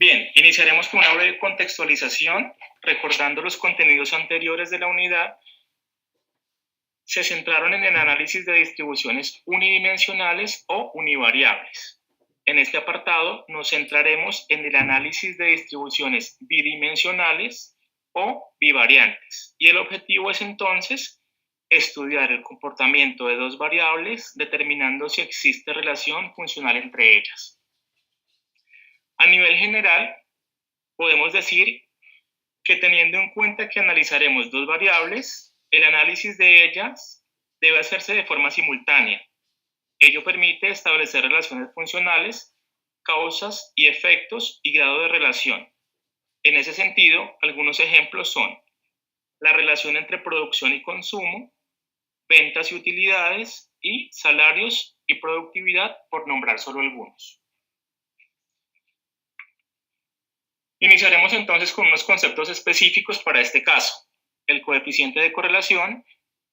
Bien, iniciaremos con una breve contextualización, recordando los contenidos anteriores de la unidad. Se centraron en el análisis de distribuciones unidimensionales o univariables. En este apartado nos centraremos en el análisis de distribuciones bidimensionales o bivariantes. Y el objetivo es entonces estudiar el comportamiento de dos variables determinando si existe relación funcional entre ellas. A nivel general, podemos decir que teniendo en cuenta que analizaremos dos variables, el análisis de ellas debe hacerse de forma simultánea. Ello permite establecer relaciones funcionales, causas y efectos y grado de relación. En ese sentido, algunos ejemplos son la relación entre producción y consumo, ventas y utilidades, y salarios y productividad, por nombrar solo algunos. Iniciaremos entonces con unos conceptos específicos para este caso. El coeficiente de correlación,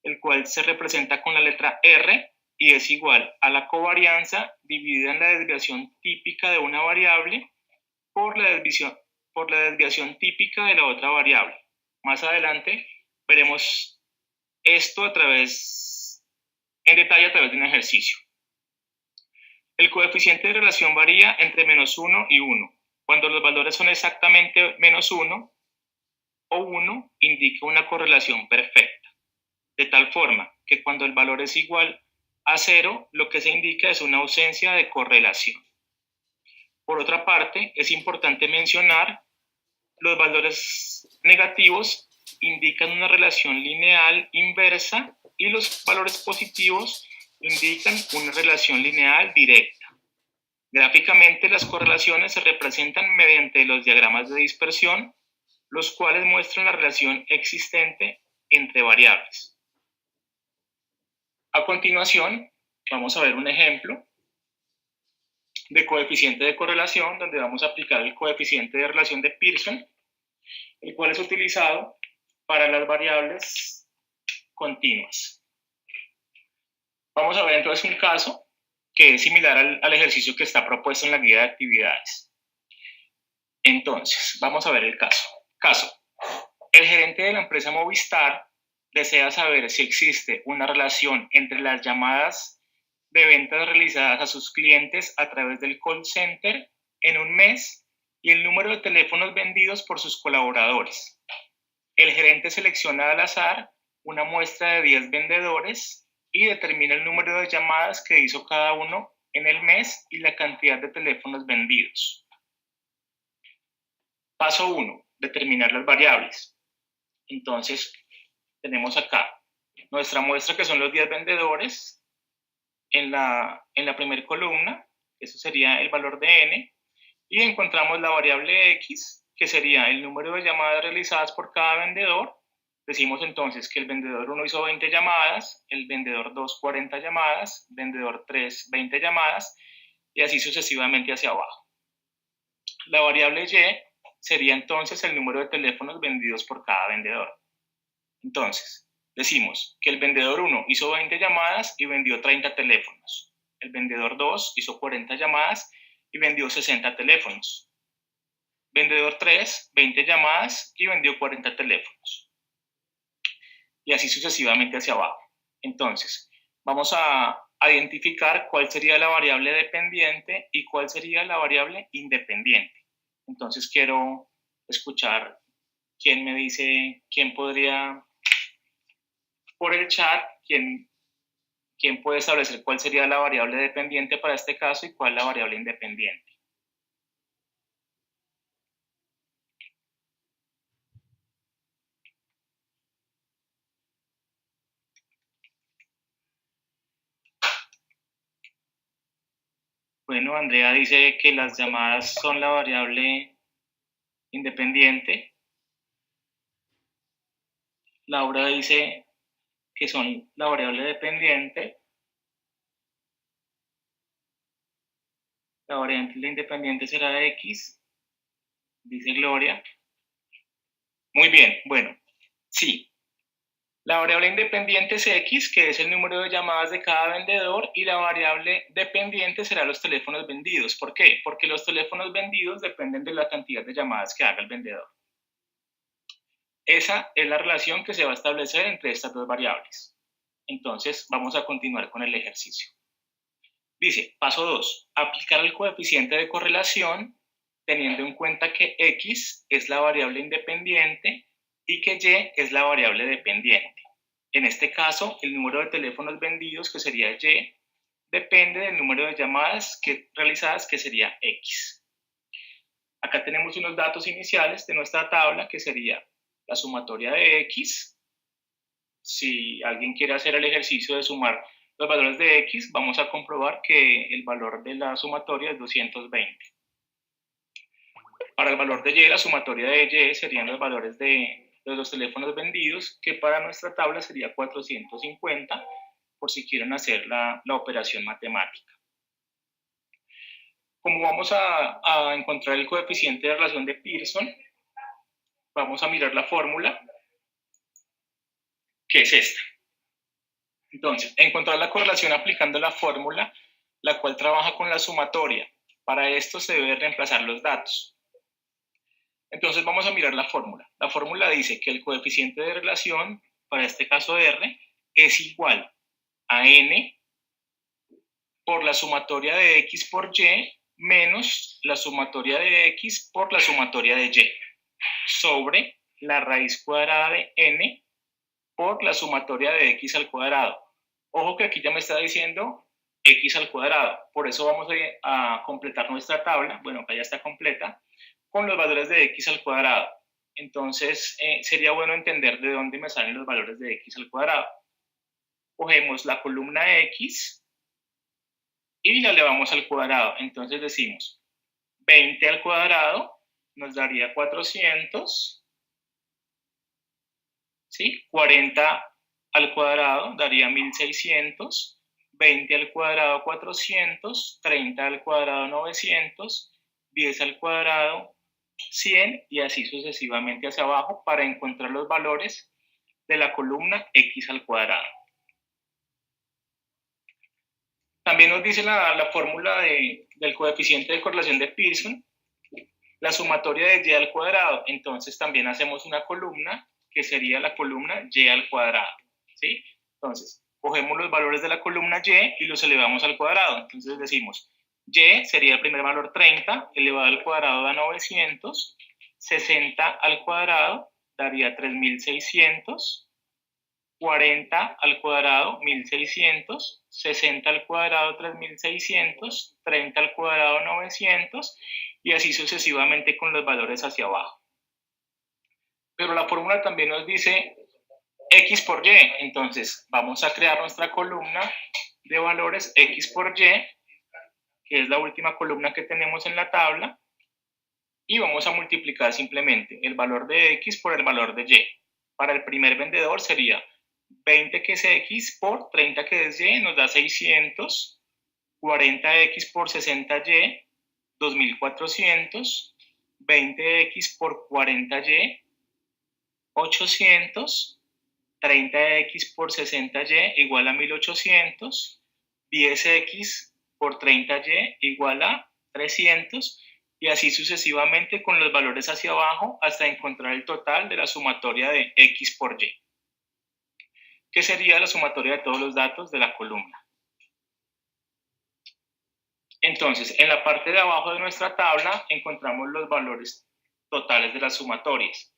el cual se representa con la letra R y es igual a la covarianza dividida en la desviación típica de una variable por la desviación típica de la otra variable. Más adelante veremos esto en detalle a través de un ejercicio. El coeficiente de relación varía entre -1 y 1. Cuando los valores son exactamente -1 o 1, indica una correlación perfecta. De tal forma que cuando el valor es igual a 0, lo que se indica es una ausencia de correlación. Por otra parte, es importante mencionar los valores negativos indican una relación lineal inversa y los valores positivos indican una relación lineal directa. Gráficamente, las correlaciones se representan mediante los diagramas de dispersión, los cuales muestran la relación existente entre variables. A continuación, vamos a ver un ejemplo de coeficiente de correlación, donde vamos a aplicar el coeficiente de relación de Pearson, el cual es utilizado para las variables continuas. Vamos a ver entonces un caso que es similar al ejercicio que está propuesto en la guía de actividades. Entonces, vamos a ver el caso. El gerente de la empresa Movistar desea saber si existe una relación entre las llamadas de ventas realizadas a sus clientes a través del call center en un mes y el número de teléfonos vendidos por sus colaboradores. El gerente selecciona al azar una muestra de 10 vendedores y determina el número de llamadas que hizo cada uno en el mes y la cantidad de teléfonos vendidos. Paso 1. Determinar las variables. Entonces, tenemos acá nuestra muestra, que son los 10 vendedores, en la primera columna, eso sería el valor de n, y encontramos la variable x, que sería el número de llamadas realizadas por cada vendedor. Decimos entonces que el vendedor 1 hizo 20 llamadas, el vendedor 2 40 llamadas, vendedor 3 20 llamadas, y así sucesivamente hacia abajo. La variable y sería entonces el número de teléfonos vendidos por cada vendedor. Entonces, decimos que el vendedor 1 hizo 20 llamadas y vendió 30 teléfonos. El vendedor 2 hizo 40 llamadas y vendió 60 teléfonos. Vendedor 3, 20 llamadas y vendió 40 teléfonos. Y así sucesivamente hacia abajo. Entonces, vamos a identificar cuál sería la variable dependiente y cuál sería la variable independiente. Entonces, quiero escuchar quién me dice, quién podría, por el chat, quién puede establecer cuál sería la variable dependiente para este caso y cuál la variable independiente. Bueno, Andrea dice que las llamadas son la variable independiente. Laura dice que son la variable dependiente. La variable independiente será x, dice Gloria. Muy bien, bueno, sí. La variable independiente es X, que es el número de llamadas de cada vendedor, y la variable dependiente será los teléfonos vendidos. ¿Por qué? Porque los teléfonos vendidos dependen de la cantidad de llamadas que haga el vendedor. Esa es la relación que se va a establecer entre estas dos variables. Entonces, vamos a continuar con el ejercicio. Dice, paso 2, aplicar el coeficiente de correlación teniendo en cuenta que X es la variable independiente y que Y es la variable dependiente. En este caso, el número de teléfonos vendidos, que sería Y, depende del número de llamadas realizadas, que sería X. Acá tenemos unos datos iniciales de nuestra tabla, que sería la sumatoria de X. Si alguien quiere hacer el ejercicio de sumar los valores de X, vamos a comprobar que el valor de la sumatoria es 220. Para el valor de Y, la sumatoria de Y serían los valores de los teléfonos vendidos, que para nuestra tabla sería 450, por si quieren hacer la operación matemática. Como vamos a encontrar el coeficiente de relación de Pearson, vamos a mirar la fórmula, que es esta. Entonces, encontrar la correlación aplicando la fórmula, la cual trabaja con la sumatoria. Para esto se debe reemplazar los datos. Entonces vamos a mirar la fórmula. La fórmula dice que el coeficiente de relación, para este caso R, es igual a n por la sumatoria de X por Y menos la sumatoria de X por la sumatoria de Y sobre la raíz cuadrada de n por la sumatoria de X al cuadrado. Ojo que aquí ya me está diciendo X al cuadrado. Por eso vamos a completar nuestra tabla. Bueno, acá ya está completa, con los valores de X al cuadrado. Entonces, sería bueno entender de dónde me salen los valores de X al cuadrado. Cogemos la columna X y la elevamos al cuadrado. Entonces decimos 20 al cuadrado nos daría 400, ¿sí? 40 al cuadrado daría 1600, 20 al cuadrado 400, 30 al cuadrado 900, 10 al cuadrado 100 y así sucesivamente hacia abajo para encontrar los valores de la columna X al cuadrado. También nos dice la fórmula del coeficiente de correlación de Pearson, la sumatoria de Y al cuadrado. Entonces también hacemos una columna que sería la columna Y al cuadrado, ¿sí? Entonces, cogemos los valores de la columna Y y los elevamos al cuadrado. Entonces decimos, Y sería el primer valor 30, elevado al cuadrado da 900, 60 al cuadrado daría 3600, 40 al cuadrado 1600, 60 al cuadrado 3600, 30 al cuadrado 900 y así sucesivamente con los valores hacia abajo. Pero la fórmula también nos dice X por Y, entonces vamos a crear nuestra columna de valores X por Y, que es la última columna que tenemos en la tabla, y vamos a multiplicar simplemente el valor de X por el valor de Y. Para el primer vendedor sería 20 que es X por 30 que es Y, nos da 600, 40X por 60Y, 2400, 20X por 40Y, 800, 30X por 60Y igual a 1800, 10X por 30Y igual a 300 y así sucesivamente con los valores hacia abajo hasta encontrar el total de la sumatoria de X por Y, que sería la sumatoria de todos los datos de la columna. Entonces, en la parte de abajo de nuestra tabla encontramos los valores totales de las sumatorias.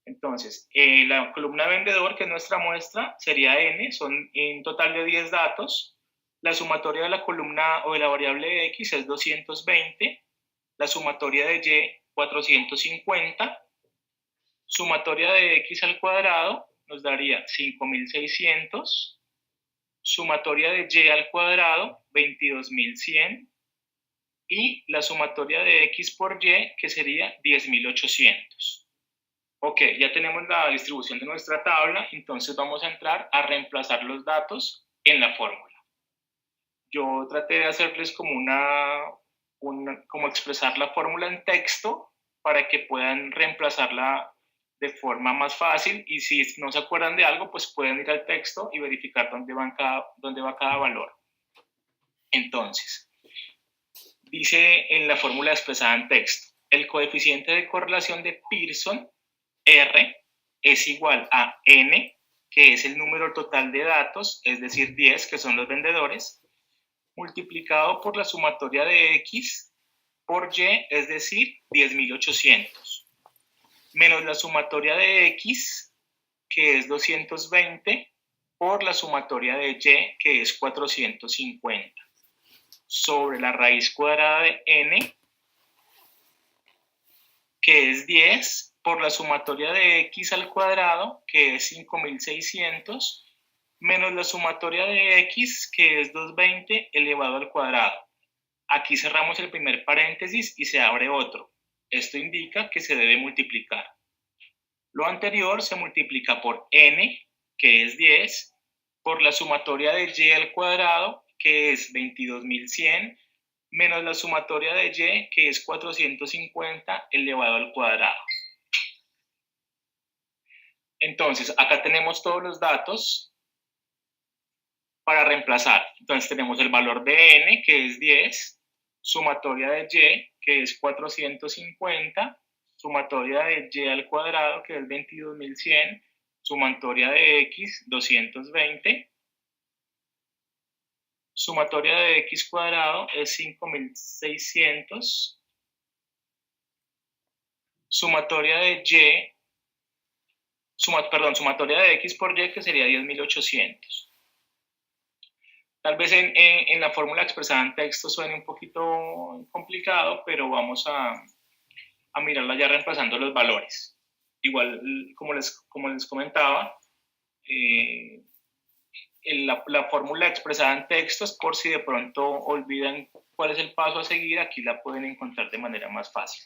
Entonces, la columna vendedor, que es nuestra muestra, sería n, son en total de 10 datos. La sumatoria de la columna o de la variable x es 220. La sumatoria de y, 450. Sumatoria de x al cuadrado nos daría 5600. Sumatoria de y al cuadrado, 22100. Y la sumatoria de x por y, que sería 10800. Ok, ya tenemos la distribución de nuestra tabla, entonces vamos a entrar a reemplazar los datos en la fórmula. Yo traté de hacerles como como expresar la fórmula en texto para que puedan reemplazarla de forma más fácil, y si no se acuerdan de algo, pues pueden ir al texto y verificar dónde va cada valor. Entonces, dice en la fórmula expresada en texto, el coeficiente de correlación de Pearson, R, es igual a N, que es el número total de datos, es decir, 10, que son los vendedores, multiplicado por la sumatoria de X por Y, es decir, 10.800, menos la sumatoria de X, que es 220, por la sumatoria de Y, que es 450, sobre la raíz cuadrada de N, que es 10, por la sumatoria de X al cuadrado, que es 5.600, menos la sumatoria de X, que es 220 elevado al cuadrado. Aquí cerramos el primer paréntesis y se abre otro. Esto indica que se debe multiplicar. Lo anterior se multiplica por N, que es 10, por la sumatoria de Y al cuadrado, que es 22.100, menos la sumatoria de Y, que es 450 elevado al cuadrado. Entonces, acá tenemos todos los datos para reemplazar. Entonces, tenemos el valor de N, que es 10, sumatoria de Y, que es 450, sumatoria de Y al cuadrado, que es 22.100, sumatoria de X, 220, sumatoria de X cuadrado es 5.600, sumatoria de Y, sumatoria de X por Y, que sería 10.800. Tal vez en la fórmula expresada en texto suene un poquito complicado, pero vamos a mirarla ya reemplazando los valores. Igual, como les comentaba, la fórmula expresada en textos, por si de pronto olvidan cuál es el paso a seguir, aquí la pueden encontrar de manera más fácil.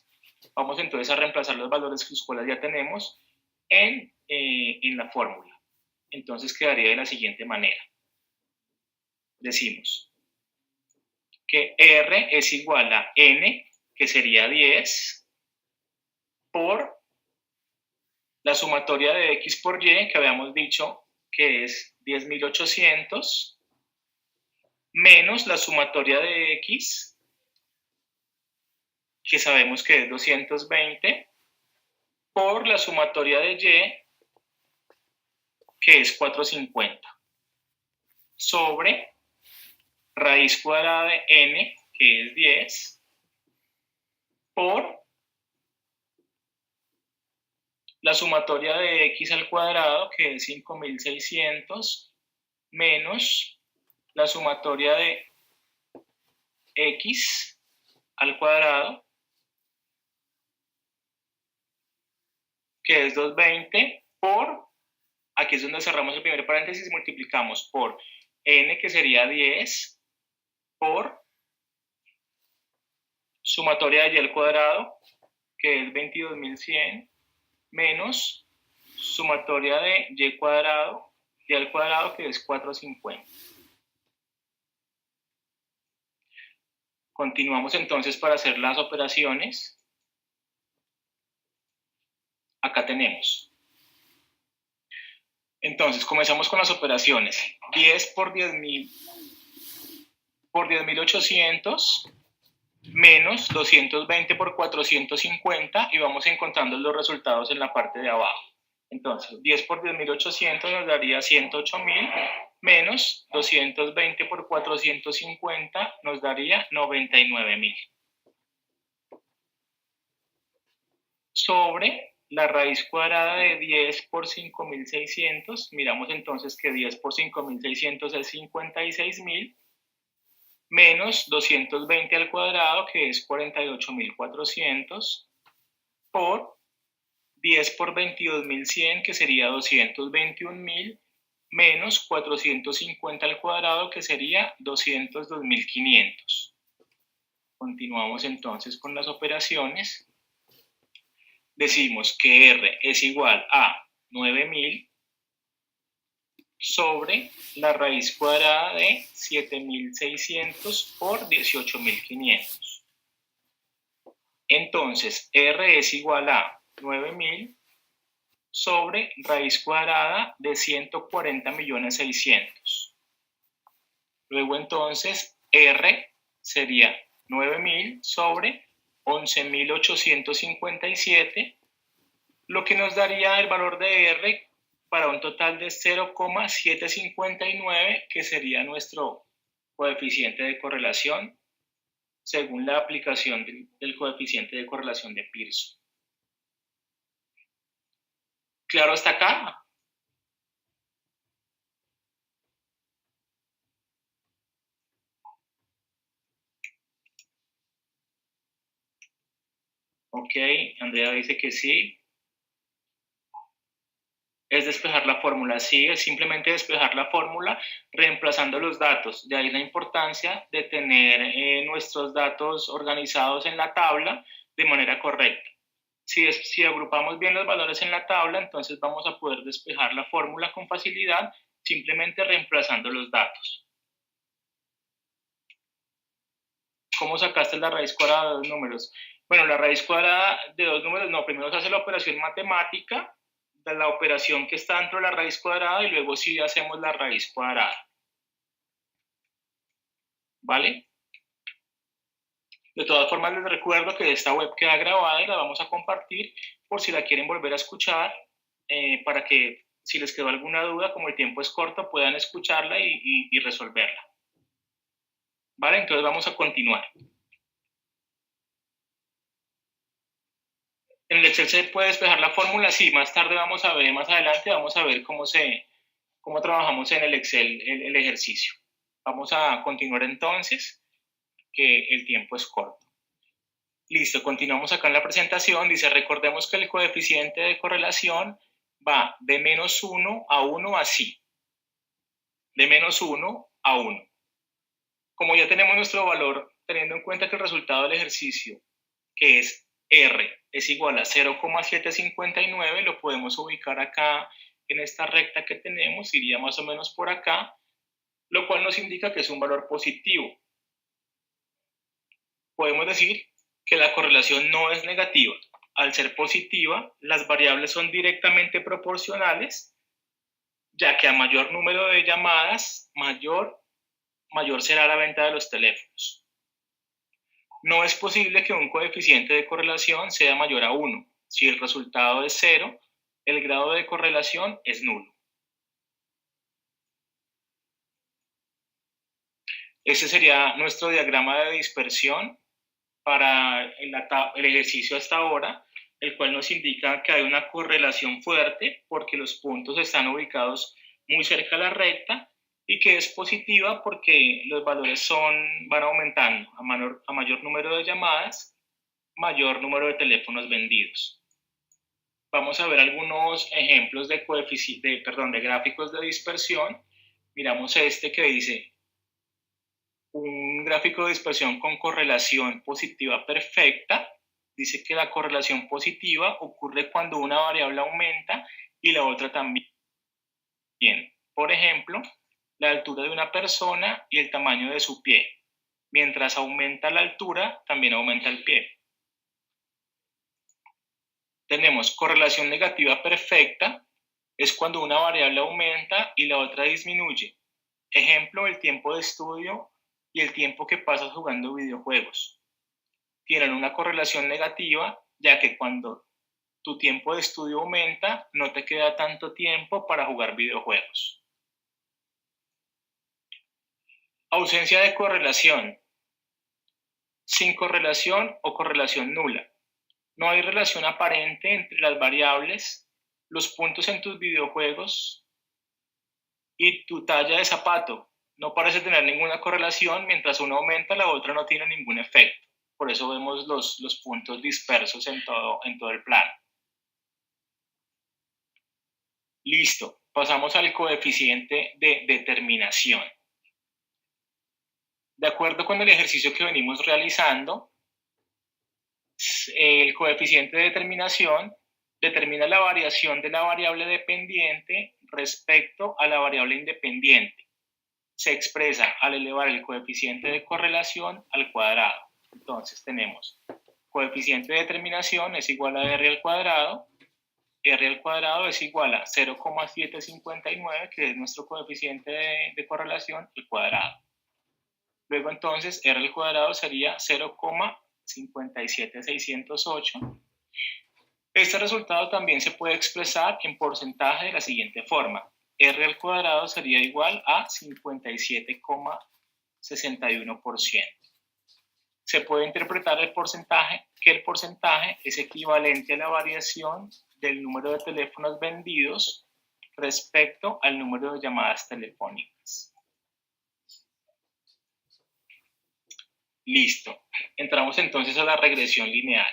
Vamos entonces a reemplazar los valores que los cuales ya tenemos en la fórmula. Entonces quedaría de la siguiente manera. Decimos que R es igual a N, que sería 10, por la sumatoria de X por Y, que habíamos dicho que es 10.800, menos la sumatoria de X, que sabemos que es 220, por la sumatoria de Y, que es 450, sobre raíz cuadrada de N, que es 10, por la sumatoria de X al cuadrado, que es 5.600, menos la sumatoria de X al cuadrado, que es 220, por, aquí es donde cerramos el primer paréntesis, multiplicamos por N, que sería 10, por sumatoria de Y al cuadrado, que es 22.100, menos sumatoria de Y cuadrado, Y al cuadrado, que es 450. Continuamos entonces para hacer las operaciones. Acá tenemos. Entonces, comenzamos con las operaciones. 10 por 10.800 menos 220 por 450, y vamos encontrando los resultados en la parte de abajo. Entonces, 10 por 10.800 nos daría 108.000, menos 220 por 450 nos daría 99.000. Sobre la raíz cuadrada de 10 por 5.600, miramos entonces que 10 por 5.600 es 56.000, menos 220 al cuadrado, que es 48.400, por 10 por 22.100, que sería 221.000, menos 450 al cuadrado, que sería 202.500. Continuamos entonces con las operaciones. Decimos que R es igual a 9.000 sobre la raíz cuadrada de 7.600 por 18.500. Entonces, R es igual a 9.000 sobre raíz cuadrada de 140.600.000. Luego entonces R sería 9.000 sobre 11.857, lo que nos daría el valor de R para un total de 0,759, que sería nuestro coeficiente de correlación según la aplicación del coeficiente de correlación de Pearson. ¿Claro hasta acá? Ok, Andrea dice que sí. Es despejar la fórmula, sí, es simplemente despejar la fórmula reemplazando los datos. De ahí la importancia de tener nuestros datos organizados en la tabla de manera correcta. Si agrupamos bien los valores en la tabla, entonces vamos a poder despejar la fórmula con facilidad, simplemente reemplazando los datos. ¿Cómo sacaste la raíz cuadrada de dos números? Bueno, la raíz cuadrada de dos números, no, primero se hace la operación matemática, de la operación que está dentro de la raíz cuadrada, y luego sí hacemos la raíz cuadrada. ¿Vale? De todas formas, les recuerdo que esta web queda grabada y la vamos a compartir por si la quieren volver a escuchar, para que si les quedó alguna duda, como el tiempo es corto, puedan escucharla y resolverla. ¿Vale? Entonces vamos a continuar. En el Excel se puede despejar la fórmula, sí, más tarde vamos a ver, más adelante vamos a ver cómo trabajamos en el Excel el ejercicio. Vamos a continuar entonces, que el tiempo es corto. Listo, continuamos acá en la presentación. Dice, recordemos que el coeficiente de correlación va de -1 a 1 así. De -1 a 1. Como ya tenemos nuestro valor, teniendo en cuenta que el resultado del ejercicio, que es R, es igual a 0,759, lo podemos ubicar acá en esta recta que tenemos, iría más o menos por acá, lo cual nos indica que es un valor positivo. Podemos decir que la correlación no es negativa. Al ser positiva, las variables son directamente proporcionales, ya que a mayor número de llamadas, mayor será la venta de los teléfonos. No es posible que un coeficiente de correlación sea mayor a 1. Si el resultado es 0, el grado de correlación es nulo. Ese sería nuestro diagrama de dispersión para el ejercicio hasta ahora, el cual nos indica que hay una correlación fuerte porque los puntos están ubicados muy cerca de la recta, y que es positiva porque los valores van aumentando. A mayor número de llamadas, mayor número de teléfonos vendidos. Vamos a ver algunos ejemplos de gráficos de dispersión. Miramos este que dice un gráfico de dispersión con correlación positiva perfecta. Dice que la correlación positiva ocurre cuando una variable aumenta y la otra también. Por ejemplo, la altura de una persona y el tamaño de su pie. Mientras aumenta la altura, también aumenta el pie. Tenemos correlación negativa perfecta, es cuando una variable aumenta y la otra disminuye. Ejemplo, el tiempo de estudio y el tiempo que pasas jugando videojuegos. Tienen una correlación negativa, ya que cuando tu tiempo de estudio aumenta, no te queda tanto tiempo para jugar videojuegos. Ausencia de correlación. Sin correlación o correlación nula. No hay relación aparente entre las variables, los puntos en tus videojuegos y tu talla de zapato. No parece tener ninguna correlación, mientras uno aumenta, la otra no tiene ningún efecto. Por eso vemos los puntos dispersos en todo el plano. Listo, pasamos al coeficiente de determinación. De acuerdo con el ejercicio que venimos realizando, el coeficiente de determinación determina la variación de la variable dependiente respecto a la variable independiente. Se expresa al elevar el coeficiente de correlación al cuadrado. Entonces tenemos coeficiente de determinación es igual a R al cuadrado R al cuadrado es igual a 0,759, que es nuestro coeficiente de correlación, al cuadrado. Luego entonces R al cuadrado sería 0,57608. Este resultado también se puede expresar en porcentaje de la siguiente forma. R al cuadrado sería igual a 57,61%. Se puede interpretar el porcentaje es equivalente a la variación del número de teléfonos vendidos respecto al número de llamadas telefónicas. Listo. Entramos entonces a la regresión lineal.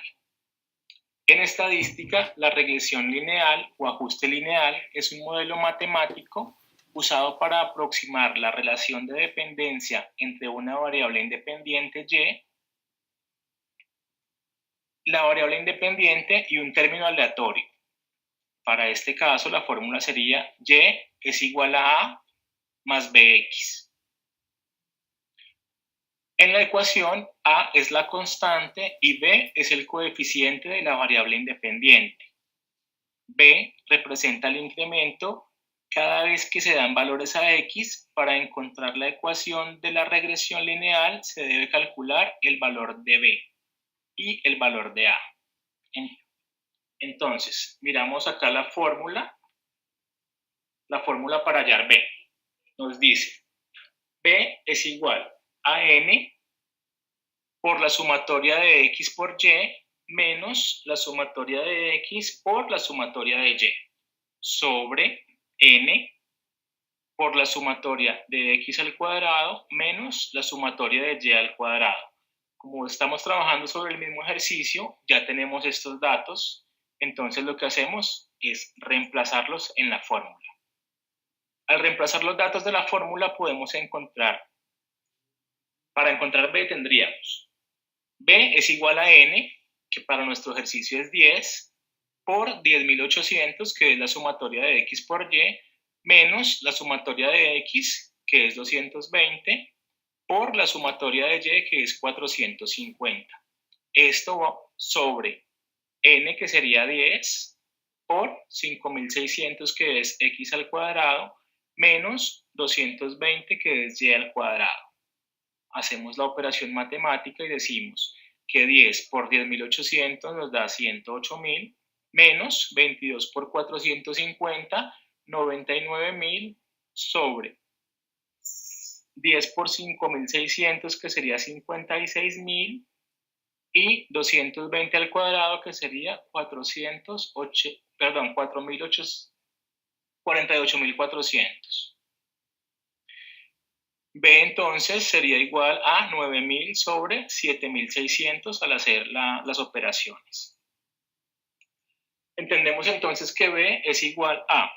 En estadística, la regresión lineal o ajuste lineal es un modelo matemático usado para aproximar la relación de dependencia entre una variable independiente y, la variable independiente y un término aleatorio. Para este caso, la fórmula sería y es igual a más bx. En la ecuación, a es la constante y b es el coeficiente de la variable independiente. B representa el incremento cada vez que se dan valores a x. Para encontrar la ecuación de la regresión lineal se debe calcular el valor de b y el valor de a. Entonces, miramos acá la fórmula para hallar b. Nos dice, b es igual a n por la sumatoria de x por y menos la sumatoria de x por la sumatoria de y sobre n por la sumatoria de x al cuadrado menos la sumatoria de y al cuadrado. Como estamos trabajando sobre el mismo ejercicio, ya tenemos estos datos, entonces lo que hacemos es reemplazarlos en la fórmula. Al reemplazar los datos de la fórmula podemos encontrar, para encontrar b tendríamos, b es igual a n, que para nuestro ejercicio es 10, por 10.800, que es la sumatoria de x por y, menos la sumatoria de x, que es 220, por la sumatoria de y, que es 450. Esto va sobre n, que sería 10, por 5.600, que es x al cuadrado, menos 220, que es y al cuadrado. Hacemos la operación matemática y decimos que 10 por 10.800 nos da 108.000, menos 22 por 450, 99.000, sobre 10 por 5.600, que sería 56.000, y 220 al cuadrado, que sería 48.400. B entonces sería igual a 9.000 sobre 7.600 al hacer las operaciones. Entendemos entonces que B es igual a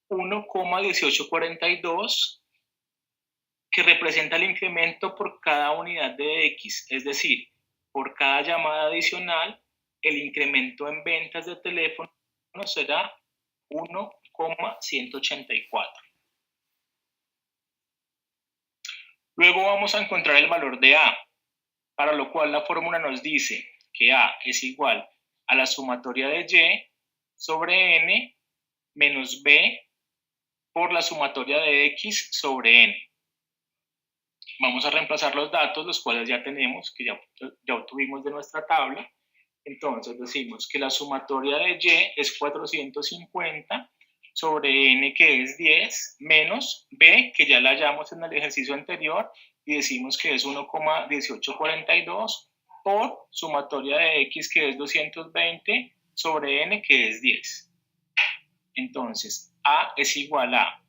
1,1842, que representa el incremento por cada unidad de X, es decir, por cada llamada adicional, el incremento en ventas de teléfono será 1,184. Luego vamos a encontrar el valor de A, para lo cual la fórmula nos dice que A es igual a la sumatoria de Y sobre N menos B por la sumatoria de X sobre N. Vamos a reemplazar los datos, los cuales ya tenemos, que ya obtuvimos de nuestra tabla. Entonces decimos que la sumatoria de Y es 450 sobre N, que es 10, menos B, que ya la hallamos en el ejercicio anterior, y decimos que es 1,1842 por sumatoria de X, que es 220, sobre N, que es 10. Entonces, A es igual a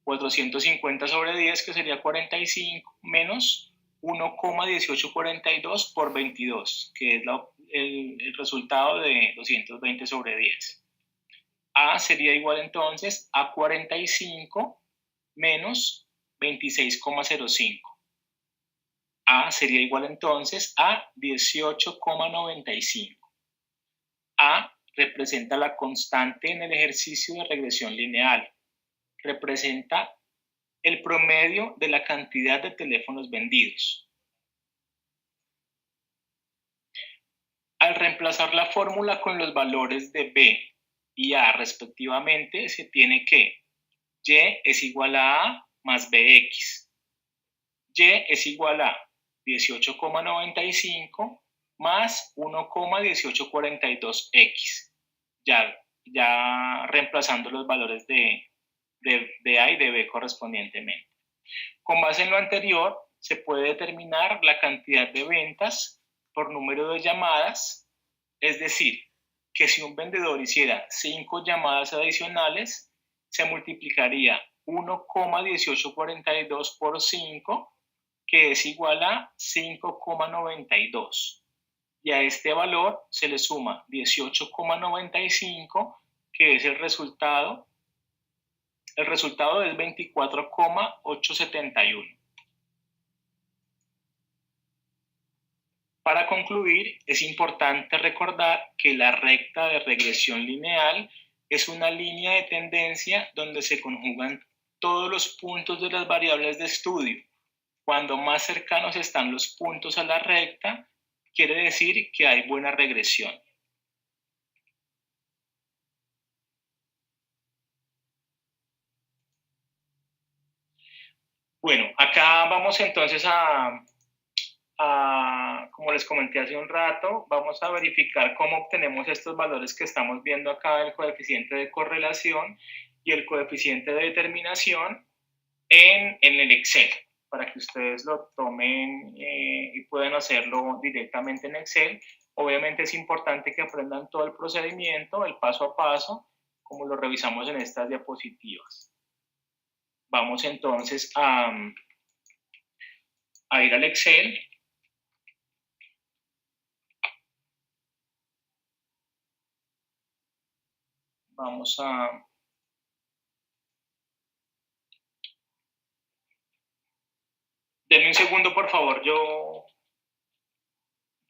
450 sobre 10, que sería 45, menos 1,1842 por 22, que es el resultado de 220 sobre 10. A sería igual entonces a 45 menos 26,05. A sería igual entonces a 18,95. A representa la constante en el ejercicio de regresión lineal. Representa el promedio de la cantidad de teléfonos vendidos. Al reemplazar la fórmula con los valores de B y A respectivamente, se tiene que Y es igual a A más BX. Y es igual a 18,95 más 1,1842x. Ya reemplazando los valores de A y de B correspondientemente. Con base en lo anterior, se puede determinar la cantidad de ventas por número de llamadas, es decir, que si un vendedor hiciera 5 llamadas adicionales, se multiplicaría 1,1842 por 5, que es igual a 5,92. Y a este valor se le suma 18,95, que es el resultado. El resultado es 24,871. Para concluir, es importante recordar que la recta de regresión lineal es una línea de tendencia donde se conjugan todos los puntos de las variables de estudio. Cuando más cercanos están los puntos a la recta, quiere decir que hay buena regresión. Bueno, acá vamos entonces como les comenté hace un rato, vamos a verificar cómo obtenemos estos valores que estamos viendo acá, el coeficiente de correlación y el coeficiente de determinación en el Excel, para que ustedes lo tomen y puedan hacerlo directamente en Excel. Obviamente es importante que aprendan todo el procedimiento, el paso a paso, como lo revisamos en estas diapositivas. Vamos entonces a ir al Excel. Vamos a... Denme un segundo, por favor.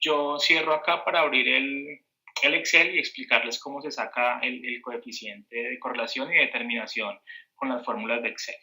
Yo cierro acá para abrir el Excel y explicarles cómo se saca el coeficiente de correlación y determinación con las fórmulas de Excel.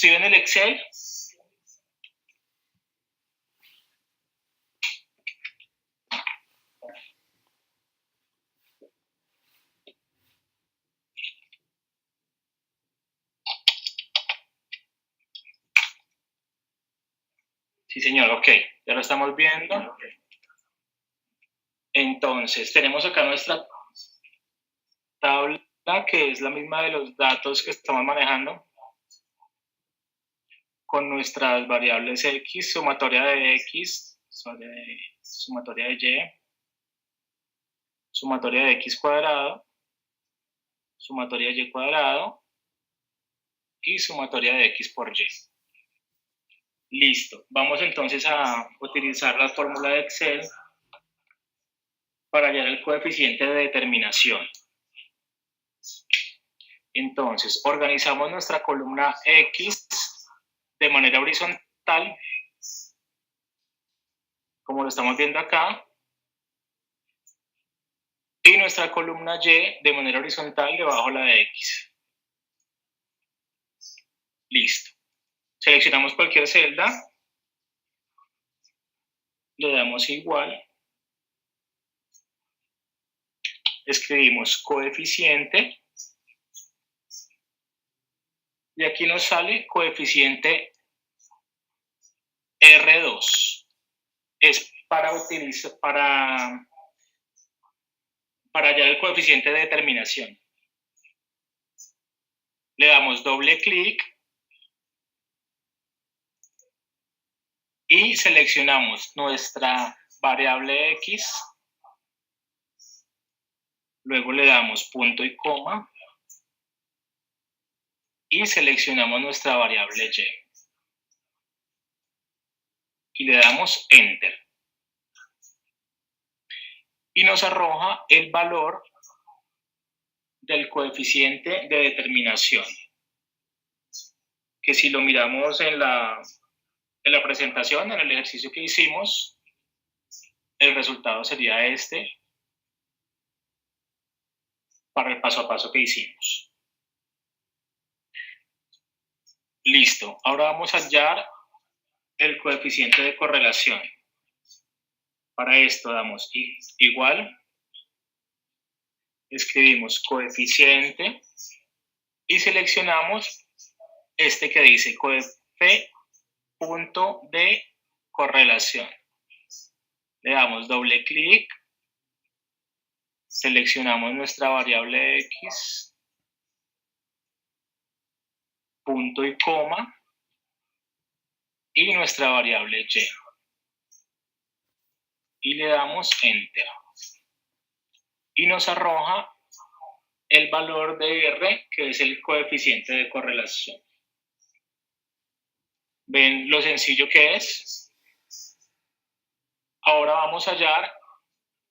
¿Sí ven el Excel? Sí, señor, ok, ya lo estamos viendo. Entonces, tenemos acá nuestra tabla, que es la misma de los datos que estamos manejando, con nuestras variables x, sumatoria de x, sumatoria de y, sumatoria de x cuadrado, sumatoria de y cuadrado y sumatoria de x por y. Listo. Vamos entonces a utilizar la fórmula de Excel para hallar el coeficiente de determinación. Entonces, organizamos nuestra columna X de manera horizontal, como lo estamos viendo acá, y nuestra columna Y de manera horizontal debajo la de X. Listo. Seleccionamos cualquier celda, le damos igual, escribimos coeficiente, y aquí nos sale coeficiente R2. Es para hallar el coeficiente de determinación. Le damos doble clic y seleccionamos nuestra variable X. Luego le damos punto y coma y seleccionamos nuestra variable Y. Y le damos Enter. Y nos arroja el valor del coeficiente de determinación, que si lo miramos en la presentación, en el ejercicio que hicimos, el resultado sería este para el paso a paso que hicimos. Listo. Ahora vamos a hallar el coeficiente de correlación. Para esto damos igual, escribimos coeficiente y seleccionamos este que dice punto de correlación. Le damos doble clic, seleccionamos nuestra variable X, punto y coma, y nuestra variable Y. Y le damos Enter. Y nos arroja el valor de R, que es el coeficiente de correlación. ¿Ven lo sencillo que es? Ahora vamos a hallar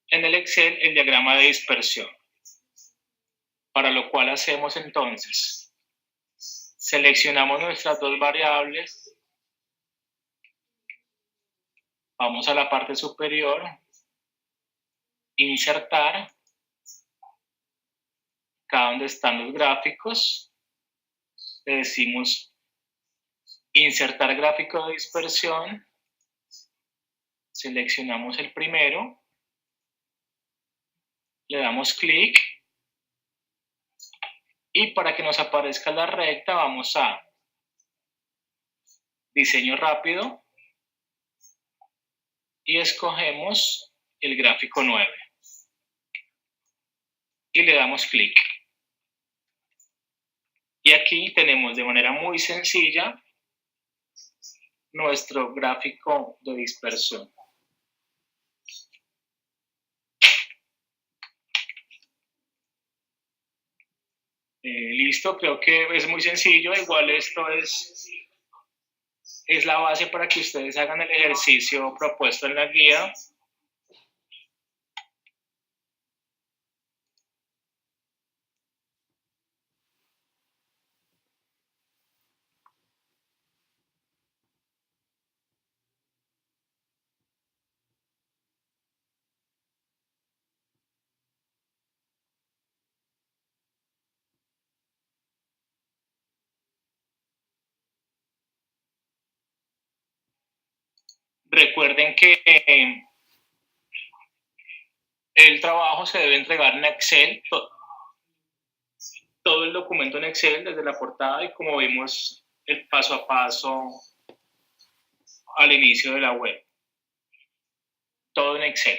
en el Excel el diagrama de dispersión. Para lo cual hacemos entonces, seleccionamos nuestras dos variables, vamos a la parte superior, insertar, acá donde están los gráficos, le decimos insertar gráfico de dispersión, seleccionamos el primero, le damos clic y para que nos aparezca la recta vamos a diseño rápido y escogemos el gráfico 9 y le damos clic. Y aquí tenemos de manera muy sencilla nuestro gráfico de dispersión. Listo, creo que es muy sencillo, igual esto es la base para que ustedes hagan el ejercicio propuesto en la guía. Recuerden que el trabajo se debe entregar en Excel, todo el documento en Excel, desde la portada y como vimos el paso a paso al inicio de la web. Todo en Excel.